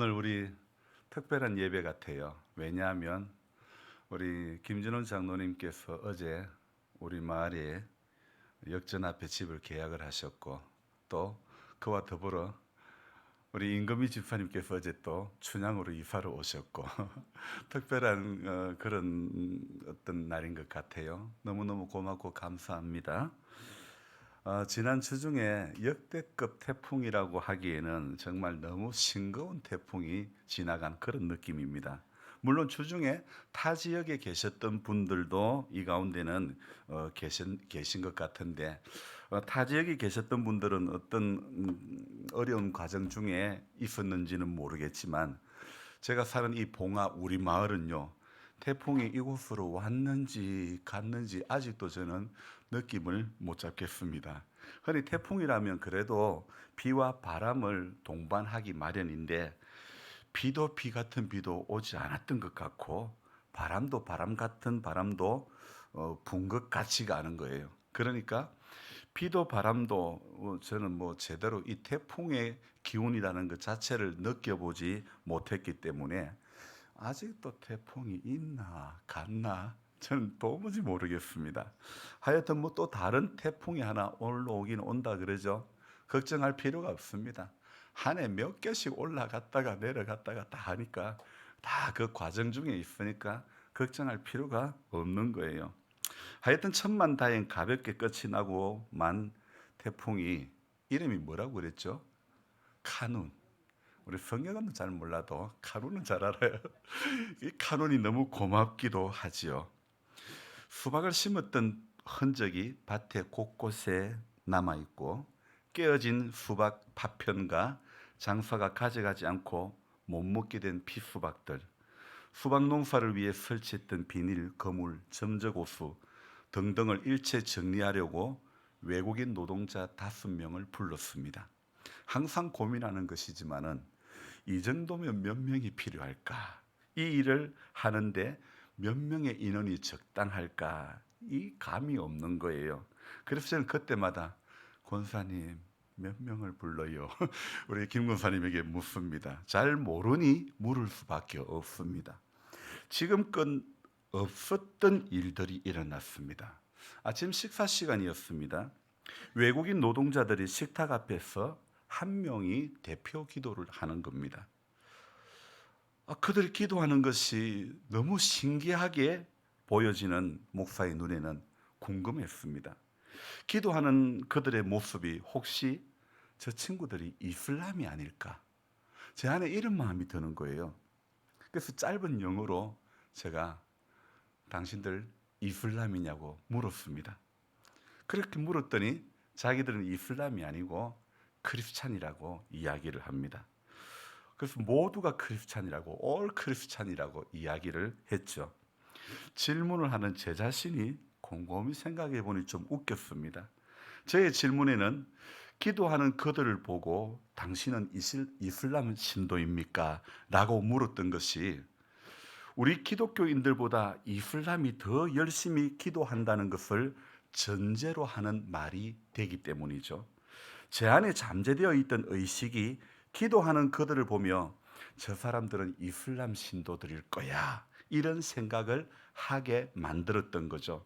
오늘 우리 특별한 예배 같아요. 왜냐하면 우리 김진원 장로님께서 어제 우리 마을에 역전 앞에 집을 계약을 하셨고, 또 그와 더불어 우리 임금희 집사님께서 어제 또 춘향으로 이사를 오셨고 특별한 그런 어떤 날인 것 같아요. 너무너무 고맙고 감사합니다. 지난 주 중에 역대급 태풍이라고 하기에는 정말 너무 싱거운 태풍이 지나간 그런 느낌입니다. 물론 주중에 타 지역에 계셨던 분들도 이 가운데는 계신 것 같은데, 타 지역에 계셨던 분들은 어떤 어려운 과정 중에 있었는지는 모르겠지만, 제가 사는 이 봉화 우리 마을은요, 태풍이 이곳으로 왔는지 갔는지 아직도 저는 느낌을 못 잡겠습니다. 흔히 태풍이라면 그래도 비와 바람을 동반하기 마련인데, 비도 비 같은 비도 오지 않았던 것 같고, 바람도 바람 같은 바람도 분 것 같지가 않은 거예요. 그러니까 비도 바람도 저는 뭐 제대로 이 태풍의 기운이라는 것 자체를 느껴보지 못했기 때문에, 아직도 태풍이 있나 갔나 저는 도무지 모르겠습니다. 하여튼 뭐 또 다른 태풍이 하나 올라오긴 온다 그러죠. 걱정할 필요가 없습니다. 한 해 몇 개씩 올라갔다가 내려갔다가 다 하니까, 다 그 과정 중에 있으니까 걱정할 필요가 없는 거예요. 하여튼 천만다행 가볍게 끝이 나고만 태풍이 이름이 뭐라고 그랬죠? 카눈. 우리 성경은 잘 몰라도 카눈은 잘 알아요. 이 카눈이 너무 고맙기도 하지요. 수박을 심었던 흔적이 밭에 곳곳에 남아 있고, 깨어진 수박 파편과 장사가 가져가지 않고 못 먹게 된 피수박들, 수박 농사를 위해 설치했던 비닐, 거물, 점적호수 등등을 일체 정리하려고 외국인 노동자 5명을 불렀습니다. 항상 고민하는 것이지만은, 이 정도면 몇 명이 필요할까? 이 일을 하는데 몇 명의 인원이 적당할까? 이 감이 없는 거예요. 그래서 저는 그때마다 권사님 몇 명을 불러요? 우리 김 권사님에게 묻습니다. 잘 모르니 물을 수밖에 없습니다. 지금껏 없었던 일들이 일어났습니다. 아침 식사 시간이었습니다. 외국인 노동자들이 식탁 앞에서 한 명이 대표 기도를 하는 겁니다. 그들이 기도하는 것이 너무 신기하게 보여지는 목사의 눈에는 궁금했습니다. 기도하는 그들의 모습이 혹시 저 친구들이 이슬람이 아닐까? 제 안에 이런 마음이 드는 거예요. 그래서 짧은 영어로 제가 당신들 이슬람이냐고 물었습니다. 그렇게 물었더니 자기들은 이슬람이 아니고 크리스찬이라고 이야기를 합니다. 그래서 모두가 크리스찬이라고, 올 크리스찬이라고 이야기를 했죠. 질문을 하는 제 자신이 곰곰이 생각해 보니 좀 웃겼습니다. 저의 질문에는 기도하는 그들을 보고 당신은 이슬람 신도입니까? 라고 물었던 것이, 우리 기독교인들보다 이슬람이 더 열심히 기도한다는 것을 전제로 하는 말이 되기 때문이죠. 제 안에 잠재되어 있던 의식이 기도하는 그들을 보며 저 사람들은 이슬람 신도들일 거야, 이런 생각을 하게 만들었던 거죠.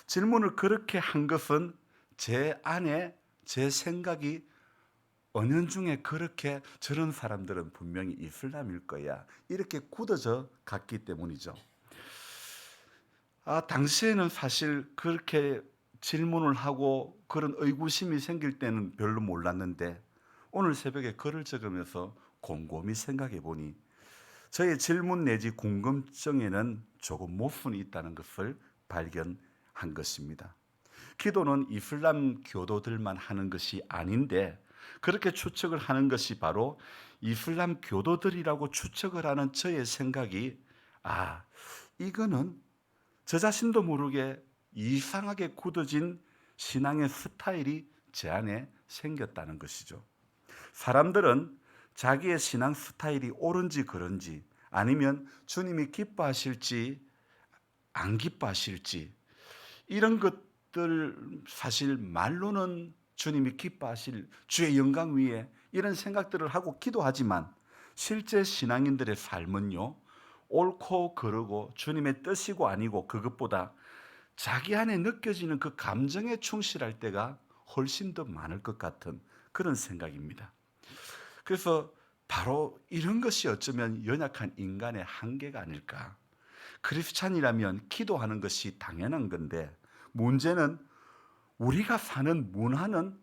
질문을 그렇게 한 것은 제 안에 제 생각이 은연중에 그렇게 저런 사람들은 분명히 이슬람일 거야, 이렇게 굳어져 갔기 때문이죠. 당시에는 사실 그렇게 질문을 하고 그런 의구심이 생길 때는 별로 몰랐는데, 오늘 새벽에 글을 적으면서 곰곰이 생각해 보니 저의 질문 내지 궁금증에는 조금 모순이 있다는 것을 발견한 것입니다. 기도는 이슬람 교도들만 하는 것이 아닌데, 그렇게 추측을 하는 것이 바로 이슬람 교도들이라고 추측을 하는 저의 생각이, 이거는 저 자신도 모르게 이상하게 굳어진 신앙의 스타일이 제 안에 생겼다는 것이죠. 사람들은 자기의 신앙 스타일이 옳은지 그른지, 아니면 주님이 기뻐하실지 안 기뻐하실지, 이런 것들 사실 말로는 주님이 기뻐하실 주의 영광 위에 이런 생각들을 하고 기도하지만, 실제 신앙인들의 삶은요, 옳고 그르고 주님의 뜻이고 아니고 그것보다 자기 안에 느껴지는 그 감정에 충실할 때가 훨씬 더 많을 것 같은 그런 생각입니다. 그래서 바로 이런 것이 어쩌면 연약한 인간의 한계가 아닐까. 크리스찬이라면 기도하는 것이 당연한 건데, 문제는 우리가 사는 문화는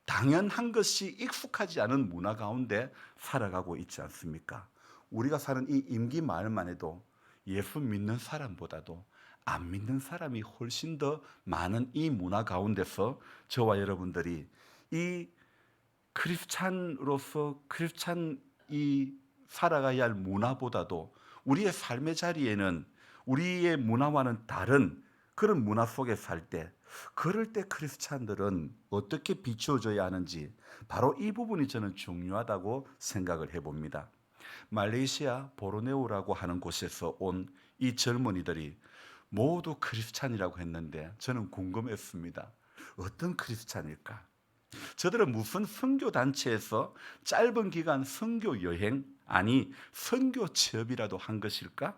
당연한 것이 익숙하지 않은 문화 가운데 살아가고 있지 않습니까? 우리가 사는 이 임기 마을만 해도 예수 믿는 사람보다도 안 믿는 사람이 훨씬 더 많은 이 문화 가운데서 저와 여러분들이 이 크리스찬으로서 크리스찬이 살아가야 할 문화보다도 우리의 삶의 자리에는 우리의 문화와는 다른 그런 문화 속에 살 때, 그럴 때 크리스찬들은 어떻게 비추어져야 하는지 바로 이 부분이 저는 중요하다고 생각을 해봅니다. 말레이시아 보르네오라고 하는 곳에서 온 이 젊은이들이 모두 크리스찬이라고 했는데 저는 궁금했습니다. 어떤 크리스찬일까? 저들은 무슨 선교 단체에서 짧은 기간 선교 여행, 아니 선교 취업이라도 한 것일까?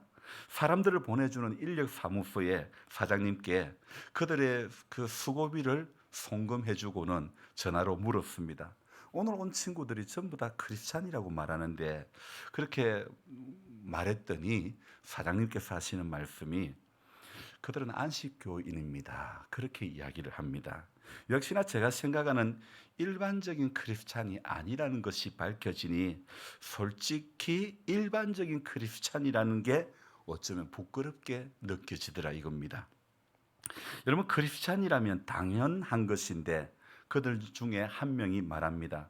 사람들을 보내주는 인력 사무소의 사장님께 그들의 그 수고비를 송금해주고는 전화로 물었습니다. 오늘 온 친구들이 전부 다 크리스찬이라고 말하는데, 그렇게 말했더니 사장님께서 하시는 말씀이 그들은 안식교인입니다, 그렇게 이야기를 합니다. 역시나 제가 생각하는 일반적인 크리스찬이 아니라는 것이 밝혀지니 솔직히 일반적인 크리스찬이라는 게 어쩌면 부끄럽게 느껴지더라 이겁니다. 여러분, 크리스찬이라면 당연한 것인데 그들 중에 한 명이 말합니다.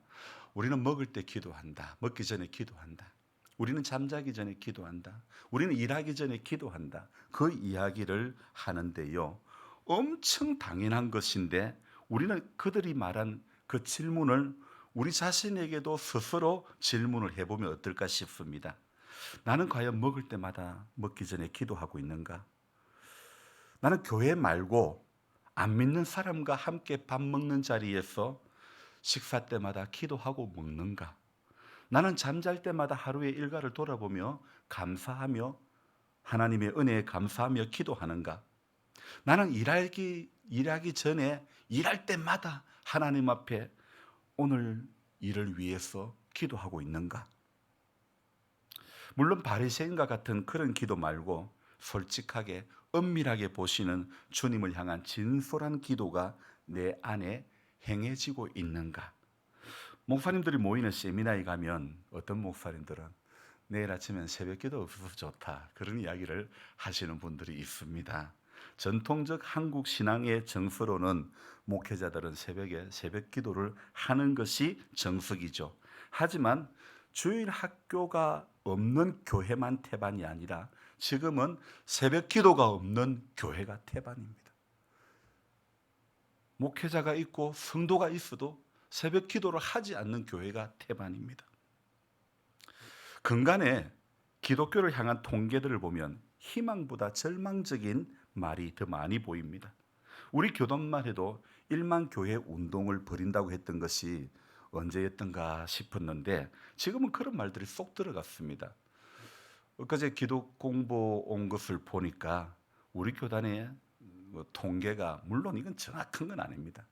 우리는 먹을 때 기도한다. 먹기 전에 기도한다. 우리는 잠자기 전에 기도한다. 우리는 일하기 전에 기도한다. 그 이야기를 하는데요, 엄청 당연한 것인데 우리는 그들이 말한 그 질문을 우리 자신에게도 스스로 질문을 해보면 어떨까 싶습니다. 나는 과연 먹을 때마다 먹기 전에 기도하고 있는가? 나는 교회 말고 안 믿는 사람과 함께 밥 먹는 자리에서 식사 때마다 기도하고 먹는가? 나는 잠잘 때마다 하루의 일과를 돌아보며 감사하며 하나님의 은혜에 감사하며 기도하는가? 나는 일하기 전에 일할 때마다 하나님 앞에 오늘 일을 위해서 기도하고 있는가? 물론 바리새인과 같은 그런 기도 말고 솔직하게 은밀하게 보시는 주님을 향한 진솔한 기도가 내 안에 행해지고 있는가? 목사님들이 모이는 세미나에 가면 어떤 목사님들은 내일 아침엔 새벽 기도 없어서 좋다, 그런 이야기를 하시는 분들이 있습니다. 전통적 한국 신앙의 정서로는 목회자들은 새벽에 새벽 기도를 하는 것이 정석이죠. 하지만 주일 학교가 없는 교회만 태반이 아니라 지금은 새벽 기도가 없는 교회가 태반입니다. 목회자가 있고 성도가 있어도 새벽 기도를 하지 않는 교회가 태반입니다. 근간에 기독교를 향한 통계들을 보면 희망보다 절망적인 말이 더 많이 보입니다. 우리 교단만 해도 1만 교회 운동을 벌인다고 했던 것이 언제였던가 싶었는데 지금은 그런 말들이 쏙 들어갔습니다. 엊그제 기독 공부 온 것을 보니까 우리 교단의 통계가, 물론 이건 정확한 건 아닙니다.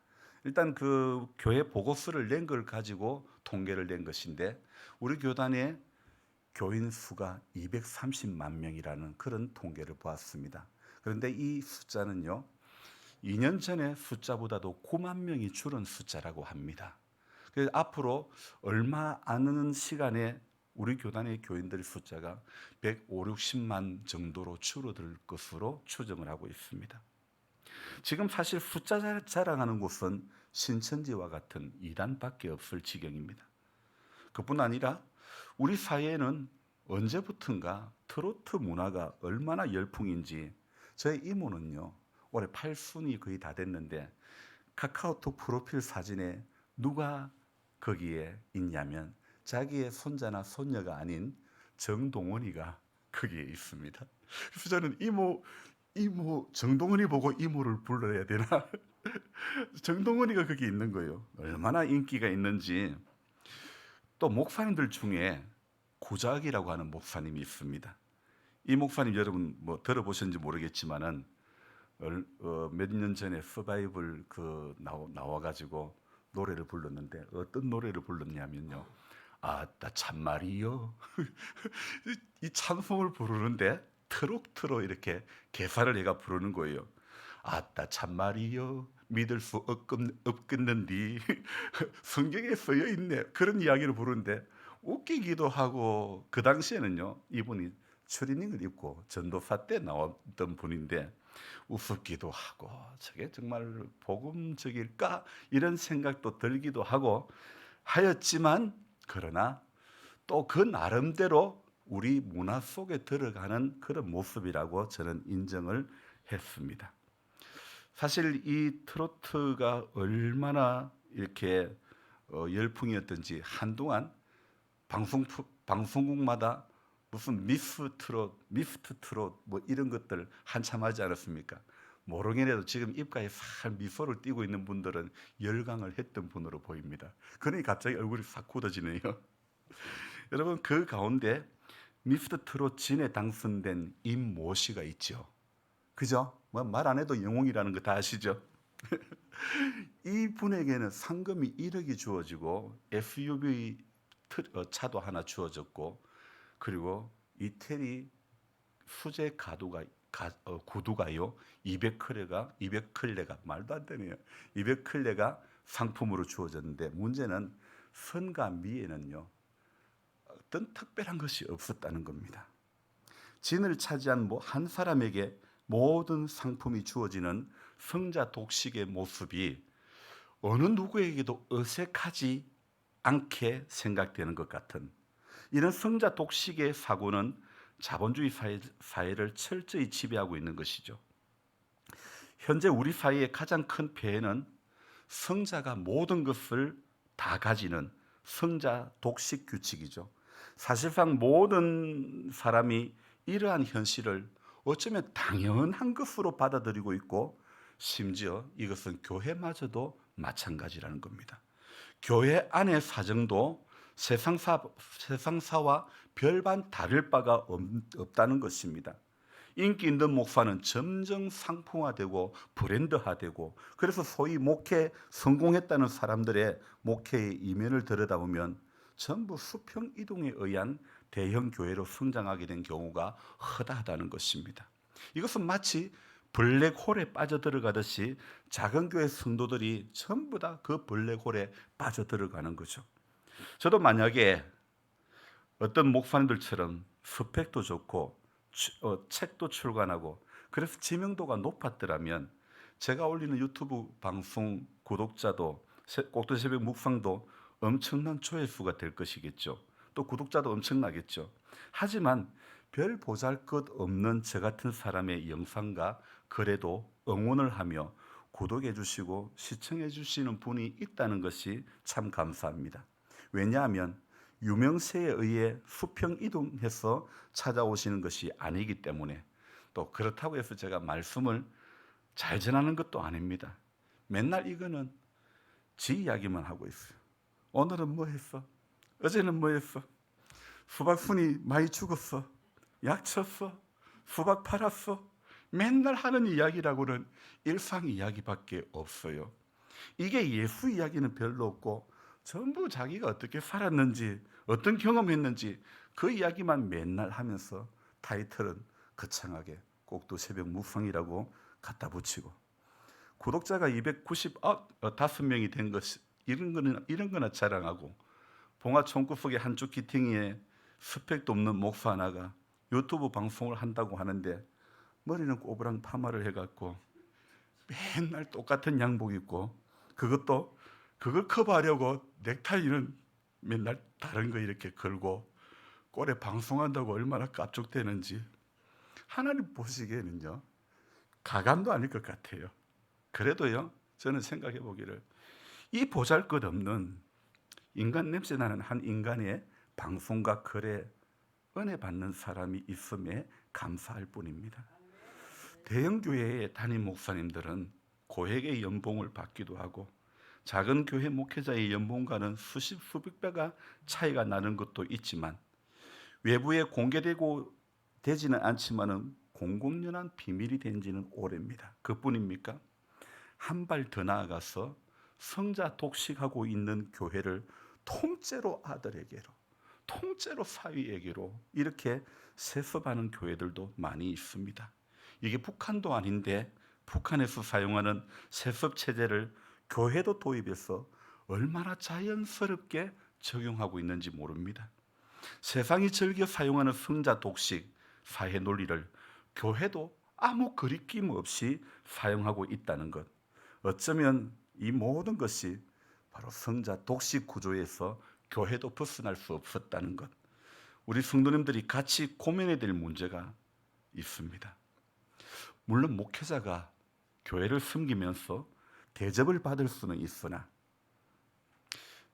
일단 그 교회 보고서를 낸 걸 가지고 통계를 낸 것인데 우리 교단의 교인 수가 230만 명이라는 그런 통계를 보았습니다. 그런데 이 숫자는요, 2년 전의 숫자보다도 9만 명이 줄은 숫자라고 합니다. 그래서 앞으로 얼마 안 하는 시간에 우리 교단의 교인들 숫자가 150, 60만 정도로 줄어들 것으로 추정을 하고 있습니다. 지금 사실 숫자 자랑하는 곳은 신천지와 같은 이단밖에 없을 지경입니다. 그뿐 아니라 우리 사회에는 언제부턴가 트로트 문화가 얼마나 열풍인지, 저희 이모는요 올해 8순이 거의 다 됐는데 카카오톡 프로필 사진에 누가 거기에 있냐면 자기의 손자나 손녀가 아닌 정동원이가 거기에 있습니다. 그래서 저는 이모 정동원이 보고 이모를 불러야 되나? 정동원이가 거기 있는 거예요. 얼마나 인기가 있는지. 또 목사님들 중에 구작이라고 하는 목사님이 있습니다. 이 목사님 여러분 뭐 들어보셨는지 모르겠지만은 몇 년 전에 서바이벌 나와가지고 노래를 불렀는데 어떤 노래를 불렀냐면요. 아따 참말이요. 이 찬송을 부르는데 트로트로 이렇게 개사를 해가 부르는 거예요. 아따 참말이요. 믿을 수 없겠는디. 성경에 쓰여 있네. 그런 이야기를 부르는데 웃기기도 하고, 그 당시에는요 이분이 추리닝을 입고 전도사 때 나왔던 분인데 우습기도 하고, 저게 정말 복음적일까 이런 생각도 들기도 하고 하였지만, 그러나 또 그 나름대로 우리 문화 속에 들어가는 그런 모습이라고 저는 인정을 했습니다. 사실 이 트로트가 얼마나 이렇게 열풍이었던지, 한동안 방송국마다 무슨 미스트 트롯 뭐 이런 것들 한참 하지 않았습니까? 모르겠네도 지금 입가에 살 미소를 띠고 있는 분들은 열광을 했던 분으로 보입니다. 그러니 갑자기 얼굴이 싹 굳어지네요. 여러분, 그 가운데 미스터 트롯 진에 당선된 임모 씨가 있죠. 그죠? 뭐 말 안 해도 영웅이라는 거 다 아시죠? 이 분에게는 상금이 1억이 주어지고 SUV 차도 하나 주어졌고, 그리고 이태리 수제 구두가요 200클레가 말도 안 되네요. 200클레가 상품으로 주어졌는데, 문제는 선과 미에는요 어떤 특별한 것이 없었다는 겁니다. 진을 차지한 한 사람에게 모든 상품이 주어지는 성자 독식의 모습이 어느 누구에게도 어색하지 않게 생각되는 것 같은 이런 성자 독식의 사고는 자본주의 사회를 철저히 지배하고 있는 것이죠. 현재 우리 사회의 가장 큰 폐해는 성자가 모든 것을 다 가지는 성자 독식 규칙이죠. 사실상 모든 사람이 이러한 현실을 어쩌면 당연한 것으로 받아들이고 있고, 심지어 이것은 교회마저도 마찬가지라는 겁니다. 교회 안의 사정도 세상사와 별반 다를 바가 없다는 것입니다. 인기 있는 목사는 점점 상품화되고 브랜드화되고, 그래서 소위 목회 성공했다는 사람들의 목회의 이면을 들여다보면 전부 수평 이동에 의한 대형 교회로 성장하게 된 경우가 허다하다는 것입니다. 이것은 마치 블랙홀에 빠져들어가듯이 작은 교회 성도들이 전부 다 그 블랙홀에 빠져들어가는 거죠. 저도 만약에 어떤 목사님들처럼 스펙도 좋고 책도 출간하고 그래서知名도가 높았더라면, 제가 올리는 유튜브 방송 구독자도, 꼭두새벽 묵상도 엄청난 조회수가 될 것이겠죠. 또 구독자도 엄청나겠죠. 하지만 별 보잘것없는 저 같은 사람의 영상과 그래도 응원을 하며 구독해 주시고 시청해 주시는 분이 있다는 것이 참 감사합니다. 왜냐하면 유명세에 의해 수평 이동해서 찾아오시는 것이 아니기 때문에, 또 그렇다고 해서 제가 말씀을 잘 전하는 것도 아닙니다. 맨날 이거는 지 이야기만 하고 있어요. 오늘은 뭐 했어? 어제는 뭐 했어? 수박순이 많이 죽었어? 약 쳤어? 수박 팔았어? 맨날 하는 이야기라고는 일상 이야기밖에 없어요. 이게 예수 이야기는 별로 없고, 전부 자기가 어떻게 살았는지, 어떤 경험했는지 그 이야기만 맨날 하면서 타이틀은 거창하게 꼭두새벽 묵상이라고 갖다 붙이고, 구독자가 295명이 된 것, 이런 거나 자랑하고, 봉화 총구석의 한쪽 기탱이에 스펙도 없는 목사 하나가 유튜브 방송을 한다고 하는데, 머리는 꼬부랑 파마를 해갖고 맨날 똑같은 양복 입고, 그걸 커버하려고 넥타이는 맨날 다른 거 이렇게 걸고 꼴에 방송한다고 얼마나 깝죽대는지 하나님 보시기에는요 가감도 아닐 것 같아요. 그래도요, 저는 생각해 보기를 이 보잘것없는 인간 냄새 나는 한 인간의 방송과 글에 은혜 받는 사람이 있음에 감사할 뿐입니다. 대형 교회의 담임 목사님들은 고액의 연봉을 받기도 하고, 작은 교회 목회자의 연봉과는 수십 수백 배가 차이가 나는 것도 있지만, 외부에 공개되고 되지는 않지만은 공공연한 비밀이 된 지는 오래입니다. 그뿐입니까? 한 발 더 나아가서 성자 독식하고 있는 교회를 통째로 아들에게로, 통째로 사위에게로 이렇게 세습하는 교회들도 많이 있습니다. 이게 북한도 아닌데 북한에서 사용하는 세습 체제를 교회도 도입해서 얼마나 자연스럽게 적용하고 있는지 모릅니다. 세상이 즐겨 사용하는 성자 독식 사회 논리를 교회도 아무 거리낌 없이 사용하고 있다는 것, 어쩌면 이 모든 것이 바로 성자 독식 구조에서 교회도 벗어날 수 없었다는 것, 우리 성도님들이 같이 고민해야 될 문제가 있습니다. 물론 목회자가 교회를 섬기면서 대접을 받을 수는 있으나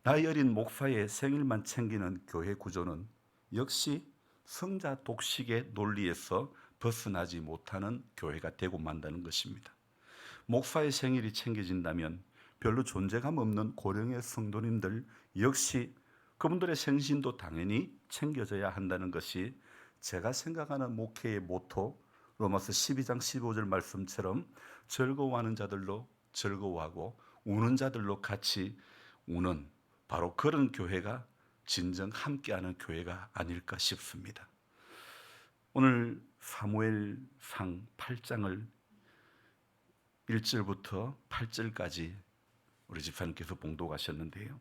나이 어린 목사의 생일만 챙기는 교회 구조는 역시 성자 독식의 논리에서 벗어나지 못하는 교회가 되고 만다는 것입니다. 목사의 생일이 챙겨진다면 별로 존재감 없는 고령의 성도님들 역시 그분들의 생신도 당연히 챙겨져야 한다는 것이 제가 생각하는 목회의 모토, 로마서 12장 15절 말씀처럼 즐거워하는 자들로 즐거워하고 우는 자들로 같이 우는 바로 그런 교회가 진정 함께하는 교회가 아닐까 싶습니다. 오늘 사무엘상 8장을 1절부터 8절까지 우리 집사님께서 봉독하셨는데요.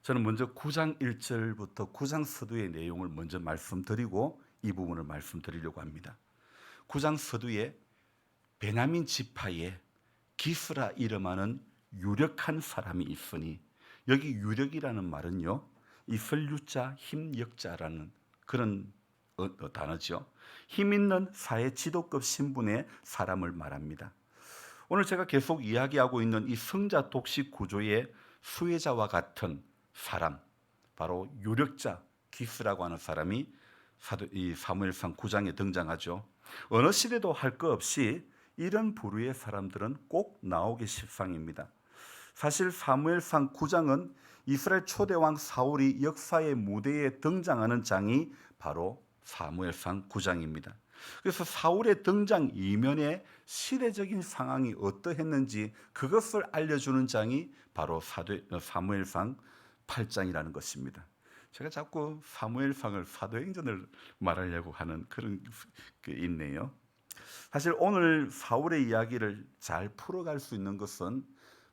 저는 먼저 9장 1절부터 9장 서두의 내용을 먼저 말씀드리고 이 부분을 말씀드리려고 합니다. 9장 서두에 베냐민 지파에 기스라 이름하는 유력한 사람이 있으니, 여기 유력이라는 말은요, 이 설유자 힘역자라는 그런 단어죠. 힘 있는 사회 지도급 신분의 사람을 말합니다. 오늘 제가 계속 이야기하고 있는 이 성자 독식 구조의 수혜자와 같은 사람, 바로 유력자 기스라고 하는 사람이 이 사무엘상 9장에 등장하죠. 어느 시대도 할 것 없이 이런 부류의 사람들은 꼭 나오기 십상입니다. 사실 사무엘상 9장은 이스라엘 초대왕 사울이 역사의 무대에 등장하는 장이 바로 사무엘상 9장입니다. 그래서 사울의 등장 이면에 시대적인 상황이 어떠했는지 그것을 알려주는 장이 바로 사무엘상 8장이라는 것입니다. 제가 자꾸 사무엘상을 사도행전을 말하려고 하는 그런 게 있네요. 사실 오늘 사울의 이야기를 잘 풀어갈 수 있는 것은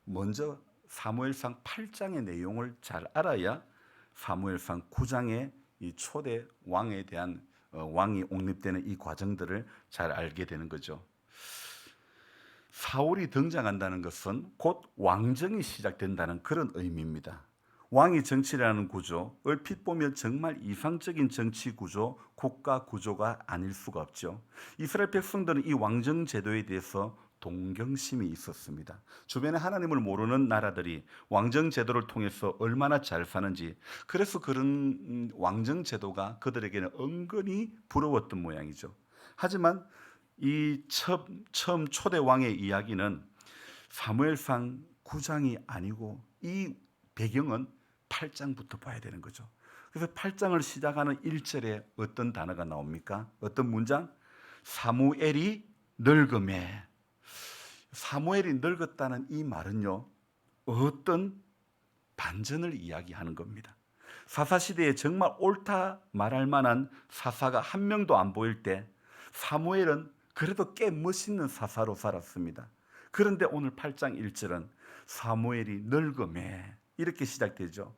먼저 사무엘상 8장의 내용을 잘 알아야 사무엘상 9장의 이 초대 왕에 대한 왕이 옹립되는 이 과정들을 잘 알게 되는 거죠. 사울이 등장한다는 것은 곧 왕정이 시작된다는 그런 의미입니다. 왕이 정치를 하는 구조, 얼핏 보면 정말 이상적인 정치 구조, 국가 구조가 아닐 수가 없죠. 이스라엘 백성들은 이 왕정 제도에 대해서 동경심이 있었습니다. 주변에 하나님을 모르는 나라들이 왕정 제도를 통해서 얼마나 잘 사는지, 그래서 그런 왕정 제도가 그들에게는 은근히 부러웠던 모양이죠. 하지만 이 처음 초대 왕의 이야기는 사무엘상 9장이 아니고 이 배경은 8장부터 봐야 되는 거죠. 그래서 8장을 시작하는 1절에 어떤 단어가 나옵니까? 어떤 문장? 사무엘이 늙음에. 사무엘이 늙었다는 이 말은요, 어떤 반전을 이야기하는 겁니다. 사사시대에 정말 옳다 말할 만한 사사가 한 명도 안 보일 때 사무엘은 그래도 꽤 멋있는 사사로 살았습니다. 그런데 오늘 8장 1절은 사무엘이 늙음에 이렇게 시작되죠.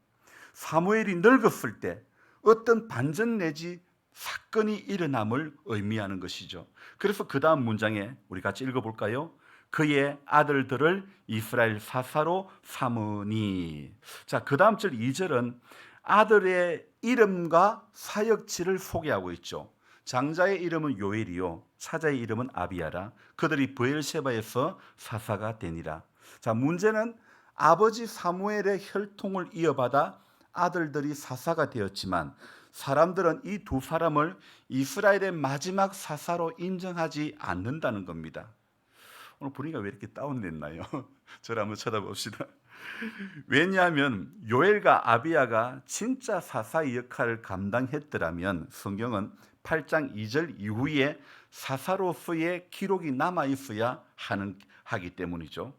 사무엘이 늙었을 때 어떤 반전 내지 사건이 일어남을 의미하는 것이죠. 그래서 그 다음 문장에 우리 같이 읽어볼까요? 그의 아들들을 이스라엘 사사로 삼으니. 자, 그 다음 절 2절은 아들의 이름과 사역지를 소개하고 있죠. 장자의 이름은 요엘이요, 사자의 이름은 아비야라. 그들이 브엘셰바에서 사사가 되니라. 자, 문제는 아버지 사무엘의 혈통을 이어받아 아들들이 사사가 되었지만 사람들은 이 두 사람을 이스라엘의 마지막 사사로 인정하지 않는다는 겁니다. 오늘 분위기가 왜 이렇게 다운됐나요? 저를 한번 쳐다봅시다. 왜냐하면 요엘과 아비야가 진짜 사사의 역할을 감당했더라면 성경은 8장 2절 이후에 사사로서의 기록이 남아 있어야 하기 때문이죠.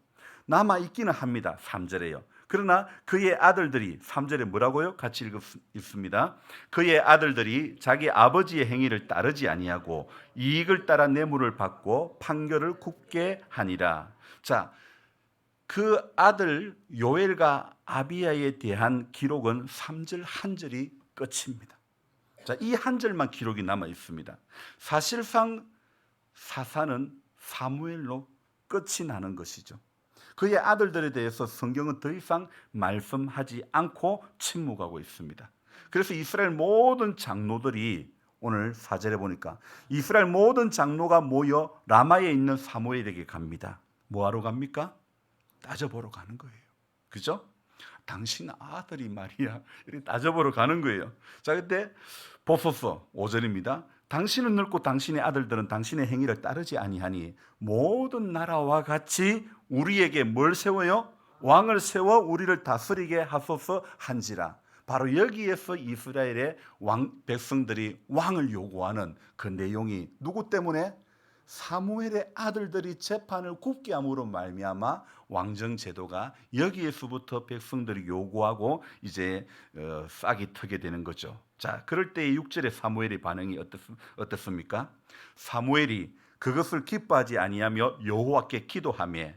남아 있기는 합니다. 3절에요. 그러나 그의 아들들이 3절에 뭐라고요? 같이 읽습니다. 그의 아들들이 자기 아버지의 행위를 따르지 아니하고 이익을 따라 뇌물을 받고 판결을 굽게 하니라. 자, 그 아들 요엘과 아비야에 대한 기록은 3절 한 절이 끝입니다. 자, 이 한 절만 기록이 남아 있습니다. 사실상 사사는 사무엘로 끝이 나는 것이죠. 그의 아들들에 대해서 성경은 더 이상 말씀하지 않고 침묵하고 있습니다. 그래서 이스라엘 모든 장로들이 오늘 4절에 보니까 이스라엘 모든 장로가 모여 라마에 있는 사무엘에게 갑니다. 뭐하러 갑니까? 따져보러 가는 거예요. 그죠? 당신 아들이 말이야. 이렇게 따져보러 가는 거예요. 자, 그때 보소서 5절입니다. 당신은 늙고 당신의 아들들은 당신의 행위를 따르지 아니하니 모든 나라와 같이 우리에게 뭘 세워요? 왕을 세워 우리를 다스리게 하소서 한지라. 바로 여기에서 이스라엘의 백성들이 왕을 요구하는 그 내용이 누구 때문에? 사무엘의 아들들이 재판을 굽게 함으로 말미암아 왕정 제도가 여기에서부터 백성들이 요구하고 이제 싹이 트게 되는 거죠. 자, 그럴 때 6절의 사무엘의 반응이 어떻습니까? 사무엘이 그것을 기뻐하지 아니하며 여호와께 기도하며,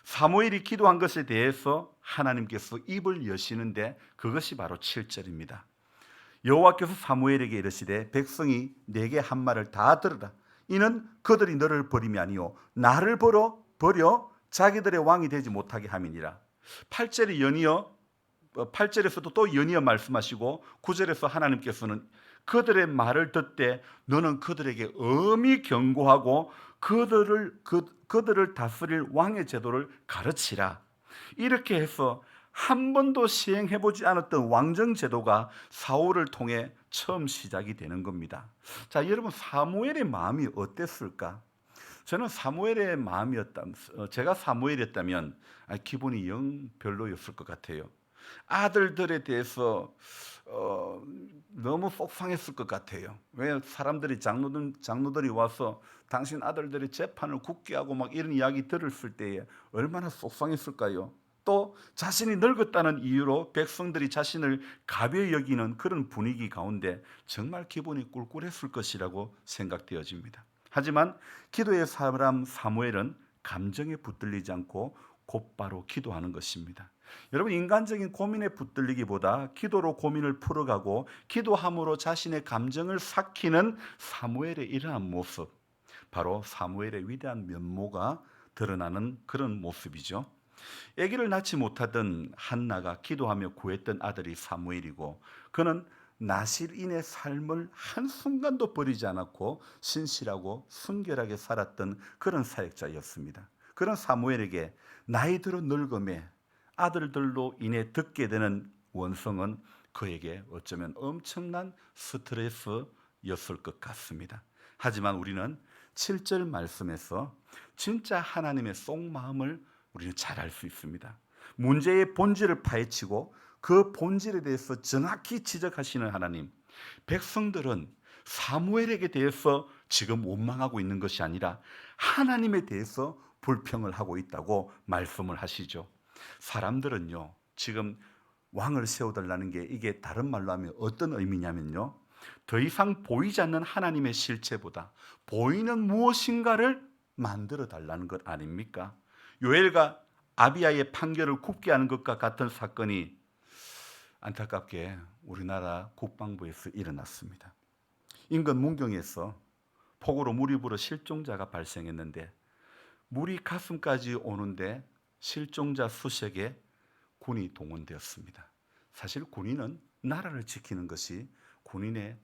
사무엘이 기도한 것에 대해서 하나님께서 입을 여시는데 그것이 바로 7절입니다. 여호와께서 사무엘에게 이르시되 백성이 내게 한 말을 다 들으라. 이는 그들이 너를 버림이 아니요 나를 버려 자기들의 왕이 되지 못하게 함이니라. 8절에 연이어 8절에서도 또 연이어 말씀하시고 9절에서 하나님께서는 그들의 말을 듣되 너는 그들에게 엄히 경고하고 그들을 다스릴 왕의 제도를 가르치라. 이렇게 해서 한 번도 시행해보지 않았던 왕정 제도가 사울을 통해 처음 시작이 되는 겁니다. 자, 여러분 사무엘의 마음이 어땠을까? 저는 사무엘의 제가 사무엘이었다면 기분이 영 별로였을 것 같아요. 아들들에 대해서 너무 속상했을 것 같아요. 왜 사람들이 장로들이 와서 당신 아들들이 재판을 굳게 하고 막 이런 이야기 들었을 때에 얼마나 속상했을까요? 또 자신이 늙었다는 이유로 백성들이 자신을 가벼이 여기는 그런 분위기 가운데 정말 기분이 꿀꿀했을 것이라고 생각되어집니다. 하지만 기도의 사람 사무엘은 감정에 붙들리지 않고 곧바로 기도하는 것입니다. 여러분, 인간적인 고민에 붙들리기보다 기도로 고민을 풀어가고 기도함으로 자신의 감정을 삭히는 사무엘의 이러한 모습, 바로 사무엘의 위대한 면모가 드러나는 그런 모습이죠. 아기를 낳지 못하던 한나가 기도하며 구했던 아들이 사무엘이고, 그는 나실인의 삶을 한순간도 버리지 않았고 신실하고 순결하게 살았던 그런 사역자였습니다. 그런 사무엘에게 나이 들어 늙음에 아들들로 인해 듣게 되는 원성은 그에게 어쩌면 엄청난 스트레스였을 것 같습니다. 하지만 우리는 7절 말씀에서 진짜 하나님의 속마음을 우리는 잘 알 수 있습니다. 문제의 본질을 파헤치고 그 본질에 대해서 정확히 지적하시는 하나님, 백성들은 사무엘에게 대해서 지금 원망하고 있는 것이 아니라 하나님에 대해서 불평을 하고 있다고 말씀을 하시죠. 사람들은요, 지금 왕을 세워달라는 게 이게 다른 말로 하면 어떤 의미냐면요, 더 이상 보이지 않는 하나님의 실체보다 보이는 무엇인가를 만들어 달라는 것 아닙니까? 요엘과 아비야의 판결을 굽게 하는 것과 같은 사건이 안타깝게 우리나라 국방부에서 일어났습니다. 인근 문경에서 폭우로 물이 불어 실종자가 발생했는데 물이 가슴까지 오는데 실종자 수색에 군이 동원되었습니다. 사실 군인은 나라를 지키는 것이 군인의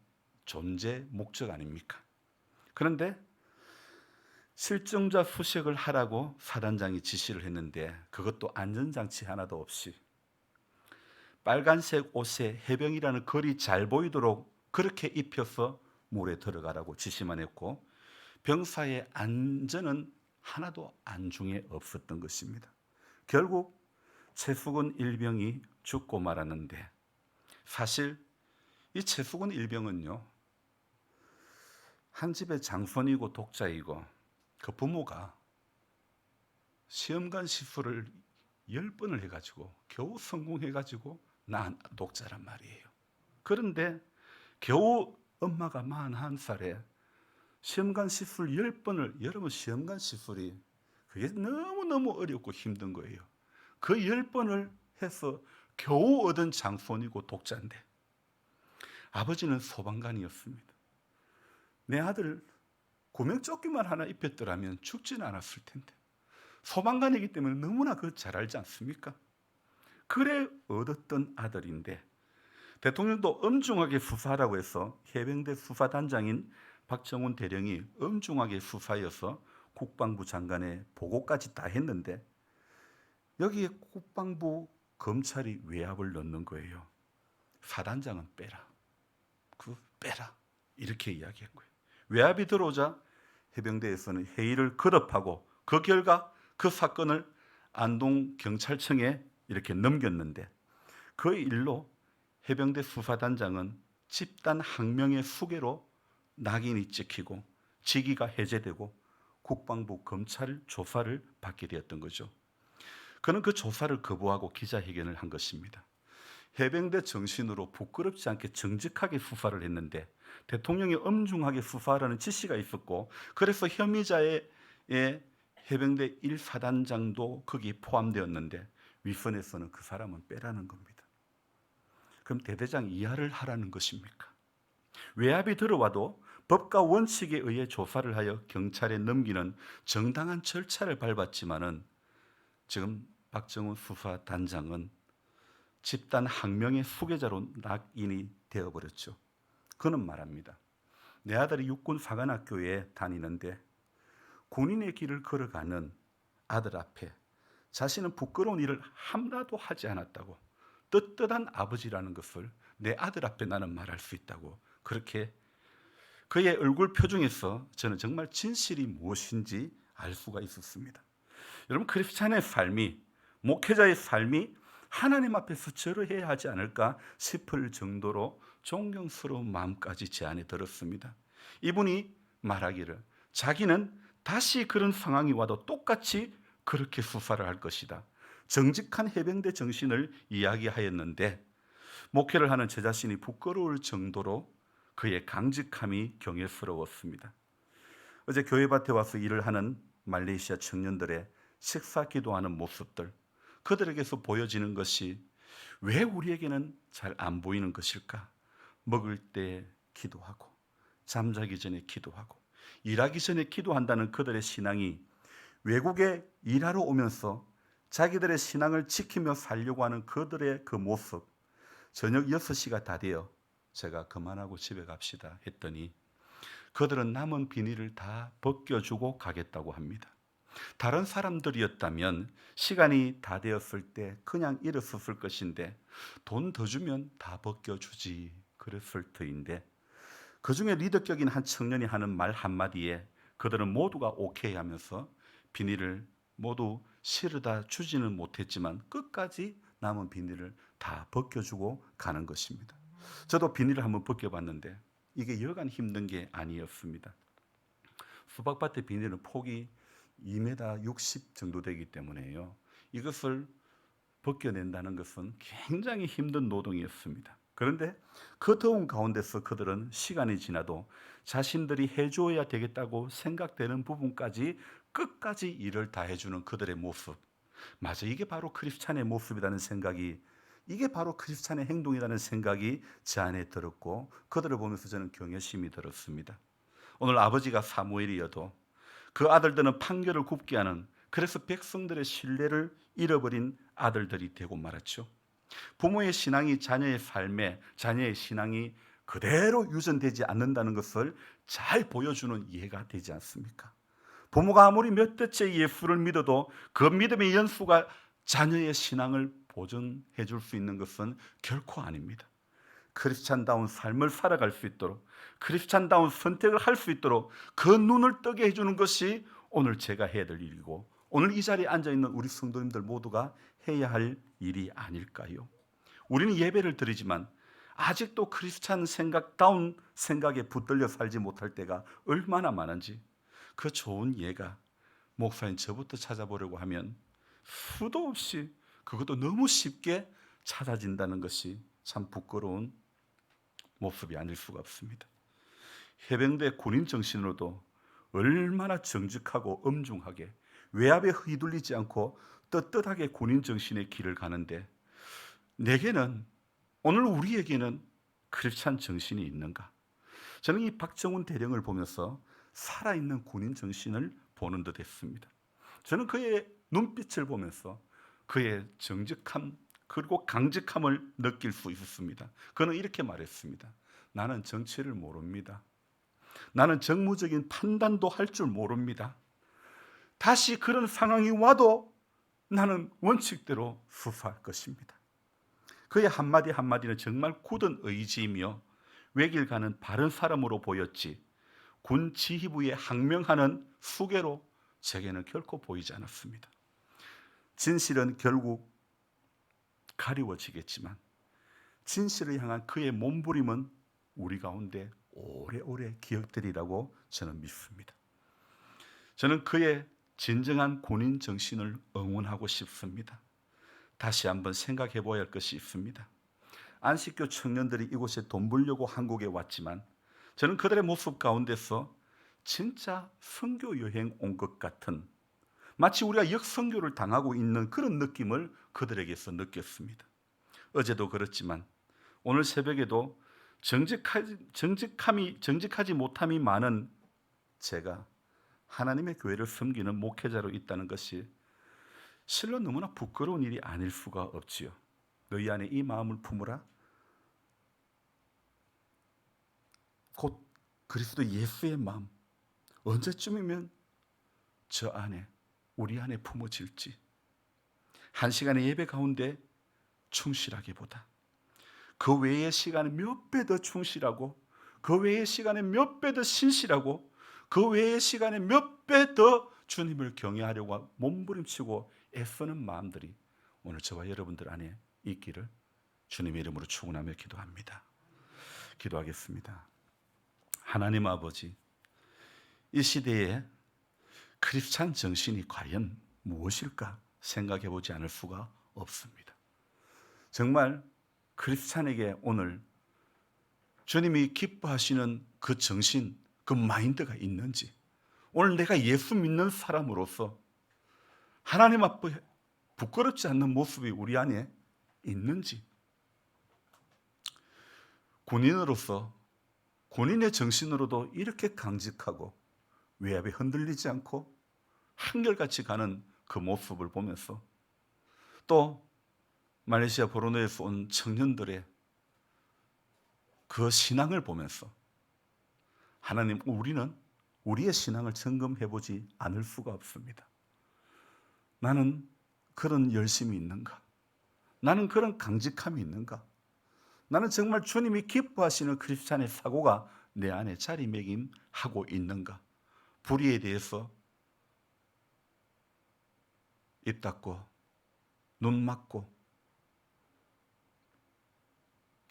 존재 목적 아닙니까? 그런데 실종자 수색을 하라고 사단장이 지시를 했는데 그것도 안전장치 하나도 없이 빨간색 옷에 해병이라는 글이 잘 보이도록 그렇게 입혀서 물에 들어가라고 지시만 했고 병사의 안전은 하나도 안중에 없었던 것입니다. 결국 채숙은 일병이 죽고 말았는데, 사실 이 채숙은 일병은요, 한 집의 장손이고 독자이고 그 부모가 시험관 시술을 10번을 해가지고 겨우 성공해가지고 낳은 독자란 말이에요. 그런데 겨우 엄마가 41살에 시험관 시술 10번을, 여러분 시험관 시술이 그게 너무너무 어렵고 힘든 거예요. 그 10번을 해서 겨우 얻은 장손이고 독자인데, 아버지는 소방관이었습니다. 내 아들 구명조끼만 하나 입혔더라면 죽지는 않았을 텐데, 소방관이기 때문에 너무나 그걸 잘 알지 않습니까? 그래 얻었던 아들인데, 대통령도 엄중하게 수사하라고 해서 해병대 수사단장인 박정훈 대령이 엄중하게 수사해서 국방부 장관의 보고까지 다 했는데, 여기에 국방부 검찰이 외압을 넣는 거예요. 사단장은 빼라, 빼라, 이렇게 이야기한 거예요. 외압이 들어오자 해병대에서는 회의를 거듭하고 그 결과 그 사건을 안동경찰청에 이렇게 넘겼는데, 그 일로 해병대 수사단장은 집단 항명의 수괴로 낙인이 찍히고 직위가 해제되고 국방부 검찰 조사를 받게 되었던 거죠. 그는 그 조사를 거부하고 기자회견을 한 것입니다. 해병대 정신으로 부끄럽지 않게 정직하게 수사를 했는데, 대통령이 엄중하게 수사하라는 지시가 있었고, 그래서 혐의자의 해병대 1사단장도 거기에 포함되었는데, 윗선에서는 그 사람은 빼라는 겁니다. 그럼 대대장 이하를 하라는 것입니까? 외압이 들어와도 법과 원칙에 의해 조사를 하여 경찰에 넘기는 정당한 절차를 밟았지만은, 지금 박정훈 수사단장은 집단 항명의 수괴자로 낙인이 되어버렸죠. 그는 말합니다. 내 아들이 육군 사관학교에 다니는데 군인의 길을 걸어가는 아들 앞에 자신은 부끄러운 일을 하나도 하지 않았다고, 떳떳한 아버지라는 것을 내 아들 앞에 나는 말할 수 있다고, 그렇게 그의 얼굴 표정에서 저는 정말 진실이 무엇인지 알 수가 있었습니다. 여러분, 크리스찬의 삶이, 목회자의 삶이 하나님 앞에서 절호해야 하지 않을까 싶을 정도로 존경스러운 마음까지 제 안에 들었습니다. 이분이 말하기를 자기는 다시 그런 상황이 와도 똑같이 그렇게 수사를 할 것이다, 정직한 해병대 정신을 이야기하였는데, 목회를 하는 제 자신이 부끄러울 정도로 그의 강직함이 경외스러웠습니다. 어제 교회밭에 와서 일을 하는 말레이시아 청년들의 식사 기도하는 모습들, 그들에게서 보여지는 것이 왜 우리에게는 잘 안 보이는 것일까? 먹을 때 기도하고, 잠자기 전에 기도하고, 일하기 전에 기도한다는 그들의 신앙이 외국에 일하러 오면서 자기들의 신앙을 지키며 살려고 하는 그들의 그 모습, 저녁 6시가 다 되어 제가 그만하고 집에 갑시다 했더니 그들은 남은 비닐을 다 벗겨주고 가겠다고 합니다. 다른 사람들이었다면 시간이 다 되었을 때 그냥 일어섰을 것인데, 돈 더 주면 다 벗겨주지 그랬을 터인데, 그 중에 리더격인 한 청년이 하는 말 한마디에 그들은 모두가 오케이 하면서 비닐을 모두 실어다 주지는 못했지만 끝까지 남은 비닐을 다 벗겨주고 가는 것입니다. 저도 비닐을 한번 벗겨봤는데 이게 여간 힘든 게 아니었습니다. 수박밭의 비닐은 폭이 2m 60 정도 되기 때문에요, 이것을 벗겨낸다는 것은 굉장히 힘든 노동이었습니다. 그런데 그 더운 가운데서 그들은 시간이 지나도 자신들이 해줘야 되겠다고 생각되는 부분까지 끝까지 일을 다 해주는 그들의 모습, 맞아, 이게 바로 크리스찬의 모습이라는 생각이, 이게 바로 크리스찬의 행동이라는 생각이 제 안에 들었고, 그들을 보면서 저는 경외심이 들었습니다. 오늘 아버지가 사무엘이어도 그 아들들은 판결을 굽게 하는, 그래서 백성들의 신뢰를 잃어버린 아들들이 되고 말았죠. 부모의 신앙이 자녀의 삶에, 자녀의 신앙이 그대로 유전되지 않는다는 것을 잘 보여주는 예가 되지 않습니까? 부모가 아무리 몇 대째 예수를 믿어도 그 믿음의 연수가 자녀의 신앙을 보존해 줄 수 있는 것은 결코 아닙니다. 크리스찬다운 삶을 살아갈 수 있도록, 크리스찬다운 선택을 할 수 있도록 그 눈을 뜨게 해주는 것이 오늘 제가 해야 될 일이고, 오늘 이 자리에 앉아있는 우리 성도님들 모두가 해야 할 일이 아닐까요? 우리는 예배를 드리지만 아직도 크리스찬 생각다운 생각에 붙들려 살지 못할 때가 얼마나 많은지, 그 좋은 예가 목사인 저부터 찾아보려고 하면 수도 없이, 그것도 너무 쉽게 찾아진다는 것이 참 부끄러운 모습이 아닐 수가 없습니다. 해병대 군인 정신으로도 얼마나 정직하고 엄중하게 외압에 휘둘리지 않고 떳떳하게 군인 정신의 길을 가는데, 내게는, 오늘 우리에게는 크리스찬 정신이 있는가? 저는 이 박정훈 대령을 보면서 살아있는 군인 정신을 보는 듯 했습니다. 저는 그의 눈빛을 보면서 그의 정직함 그리고 강직함을 느낄 수 있었습니다. 그는 이렇게 말했습니다. 나는 정치를 모릅니다. 나는 정무적인 판단도 할 줄 모릅니다. 다시 그런 상황이 와도 나는 원칙대로 수사할 것입니다. 그의 한마디 한마디는 정말 굳은 의지이며 외길 가는 바른 사람으로 보였지, 군 지휘부에 항명하는 수괴로 제게는 결코 보이지 않았습니다. 진실은 결국 가리워지겠지만 진실을 향한 그의 몸부림은 우리 가운데 오래오래 기억되리라고 저는 믿습니다. 저는 그의 진정한 군인 정신을 응원하고 싶습니다. 다시 한번 생각해 보아야 할 것이 있습니다. 안식교 청년들이 이곳에 돈 벌려고 한국에 왔지만 저는 그들의 모습 가운데서 진짜 선교 여행 온 것 같은, 마치 우리가 역선교를 당하고 있는 그런 느낌을 그들에게서 느꼈습니다. 어제도 그렇지만 오늘 새벽에도 정직하지 못함이 많은 제가 하나님의 교회를 섬기는 목회자로 있다는 것이 실로 너무나 부끄러운 일이 아닐 수가 없지요. 너희 안에 이 마음을 품으라. 곧 그리스도 예수의 마음, 언제쯤이면 저 안에, 우리 안에 품어질지, 한 시간의 예배 가운데 충실하기보다 그 외의 시간에 몇 배 더 충실하고, 그 외의 시간에 몇 배 더 신실하고, 그 외의 시간에 몇 배 더 주님을 경외하려고 몸부림치고 애쓰는 마음들이 오늘 저와 여러분들 안에 있기를 주님의 이름으로 축원하며 기도합니다. 기도하겠습니다. 하나님 아버지, 이 시대에 크리스찬 정신이 과연 무엇일까 생각해 보지 않을 수가 없습니다. 정말 크리스찬에게 오늘 주님이 기뻐하시는 그 정신, 그 마인드가 있는지, 오늘 내가 예수 믿는 사람으로서 하나님 앞에 부끄럽지 않는 모습이 우리 안에 있는지, 군인으로서 군인의 정신으로도 이렇게 강직하고 외압에 흔들리지 않고 한결같이 가는 그 모습을 보면서, 또 말레이시아 보르네에서 온 청년들의 그 신앙을 보면서 하나님, 우리는 우리의 신앙을 점검해 보지 않을 수가 없습니다. 나는 그런 열심이 있는가? 나는 그런 강직함이 있는가? 나는 정말 주님이 기뻐하시는 크리스찬의 사고가 내 안에 자리매김하고 있는가? 불의에 대해서 입 닫고 눈 막고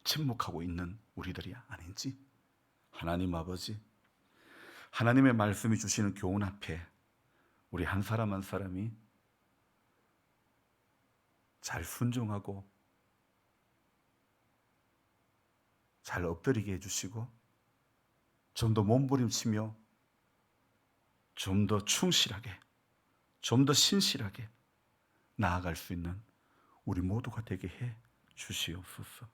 침묵하고 있는 우리들이 아닌지, 하나님 아버지, 하나님의 말씀이 주시는 교훈 앞에 우리 한 사람 한 사람이 잘 순종하고 잘 엎드리게 해주시고 좀 더 몸부림치며 좀 더 충실하게, 좀 더 신실하게 나아갈 수 있는 우리 모두가 되게 해 주시옵소서.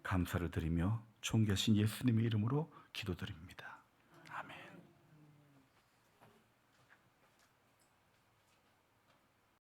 감사를 드리며 존귀하신 예수님의 이름으로 기도드립니다.